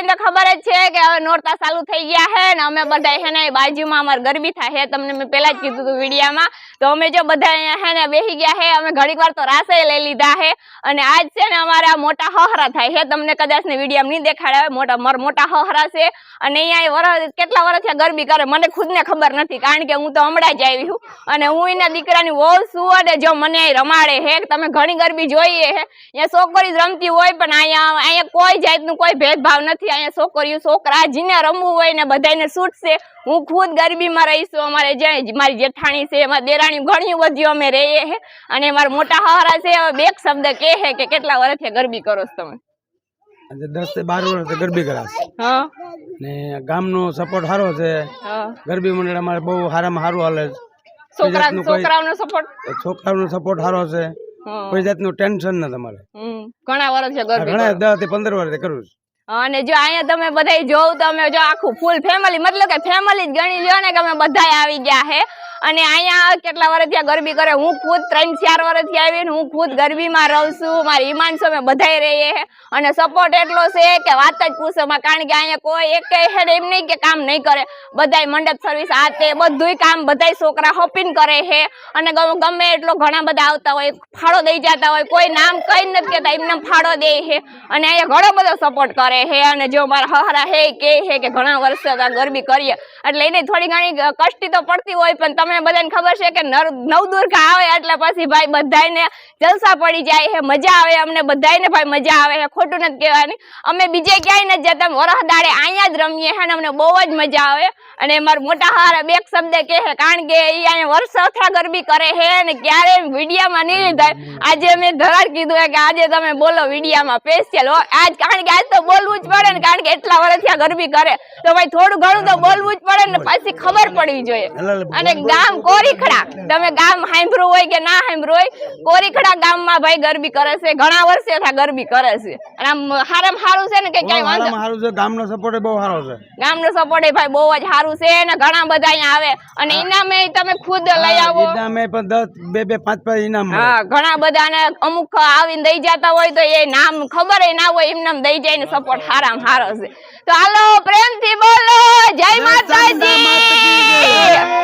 બધાને ખબર જ છે કે હવે નોરતા ચાલુ થઈ ગયા છે ને અમે બધા હે ને બાજુમાં અમાર ગરબી થાય છે તમને મેં પહેલા જ કીધું હતું વિડીયામાં તો અમે જો બધા હે ને બેસી ગયા છે અમે ઘડીક વાર તો રાસે લઈ લીધા છે અને આજ છે ને અમારા મોટા હહરા થાય છે તમને કદાચ ને વિડીયો નહીં દેખાડે મોટા હહરા છે અને અહીંયા કેટલા વર્ષથી ગરબી કરે મને ખુદને ખબર નથી કારણ કે હું તો હમણાં જ આવી છું અને હું એના દીકરાની વહુ છું અને જો મને રમાડે છે તમે ઘણી ગરબી જોઈએ છે અહીંયા છોકરી જ રમતી હોય પણ અહીંયા કોઈ જાતનું કોઈ ભેદભાવ નથી અહીંયા છોકરીઓ છોકરા જેને રમવું હોય ને બધાને છૂટશે હું ખુદ ગરબીમાં રહીશું અમારે જ્યાં મારી જેઠાણી છે એમાં દેરાણી ઘણી બધી અમે રહીએ છીએ અને મારા મોટા હહરા છે બે શબ્દ કહે છે કે કેટલા વર્ષથી ગરબી કરો છો તમે 10 થી 12 વર્ષથી ગરબી કરાશ ને ગામનો સપોર્ટ સારો છે ગરબી મંડળ અમારે બહુ સારામાં સારું હાલે છોકરાઓનો સપોર્ટ સારો છે કોઈ જાતનું ટેન્શન નથી અમારે ઘણા વર્ષ છે ગરબી ઘણા 10 થી 15 વર્ષથી કરું છું અને જો અહીંયા તમે બધા જોવ તો અમે જો આખું ફૂલ ફેમિલી મતલબ કે ફેમિલી જ ગણી લ્યો ને કે અમે બધા આવી ગયા છે અને અહીંયા કેટલા વર્ષથી ગરબી કરે હું ખુદ 3-4 વર્ષથી આવીને હું ખુદ ગરબીમાં રહું છું મારી ઈમાનસો અમે બધાય રહીએ છે અને સપોર્ટ એટલો છે કે વાત જ પૂછોમાં કારણ કે અહીંયા કોઈ એક હેડ એમ નહીં કે કામ નહીં કરે બધાય મંડપ સર્વિસ આ તે બધુંય કામ બધાય છોકરા હોપીને કરે છે અને ગમે એટલો ઘણા બધા આવતા હોય ફાળો દઈ જતા હોય કોઈ નામ કઈ નથી કહેતા એમને ફાળો દે છે અને અહીંયા ઘણો બધો સપોર્ટ કરે છે અને જો મારા હહરા હે કે ઘણા વર્ષો ગરબી કરીએ એટલે એને થોડી ઘણી કષ્ટી તો પડતી હોય પણ તમે બધાને ખબર છે કે નવદુર્ગા આવે એટલે પછી ભાઈ બધાને જલસા પડી જાય છે મજા આવે અમને બધાને ભાઈ મજા આવે છે ખોટું નથી કહેવાની અમે બીજે ક્યાંય નથી જતા વરહદાડે અહીંયા જ રમીએ છે અને અમને બહુ જ મજા આવે અને મારા મોટા હારા બે શબ્દ કહે છે કારણ કે એ અહીંયા વર્ષોથી ગરબી કરે છે અને ક્યારે વિડીયામાં નહીં લીધા આજે મેં ધરાર કીધું કે આજે તમે બોલો વિડીયામાં સ્પેશિયલ આજ કારણ કે આજ તો બોલવું જ પડે ને કારણ કે એટલા વર્ષથી ગરબી કરે તો ભાઈ થોડું ઘણું તો બોલવું જ પડે ને પછી ખબર પડવી જોઈએ અને ગામ કોરીખડા તમે ગામ સાંભળ્યું હોય કે ના સાંભળ્યું હોય કોરીખડા ગામમાં ભાઈ ગરબી કરે છે ઘણા વર્ષોથી ગરબી કરે છે અને આમ હારામ સારું છે ને કે કઈ વાંધો સારું છે ગામનો સપોર્ટ બહુ સારો છે ગામનો સપોર્ટ ભાઈ બહુ જ સારું છે અને ઘણા બધા અહીંયા આવે અને ઇનામે તમે ખુદ લઈ આવો ઇનામે પણ 10 2 5 ઇનામ હા ઘણા બધા ને અમુક આવીને દઈ જતા હોય તો એ નામ ખબર ના હોય એમને દઈ જાય ને સપોર્ટ સારામાં સારો છે તો હાલો પ્રેમથી બોલો જય માતાજી।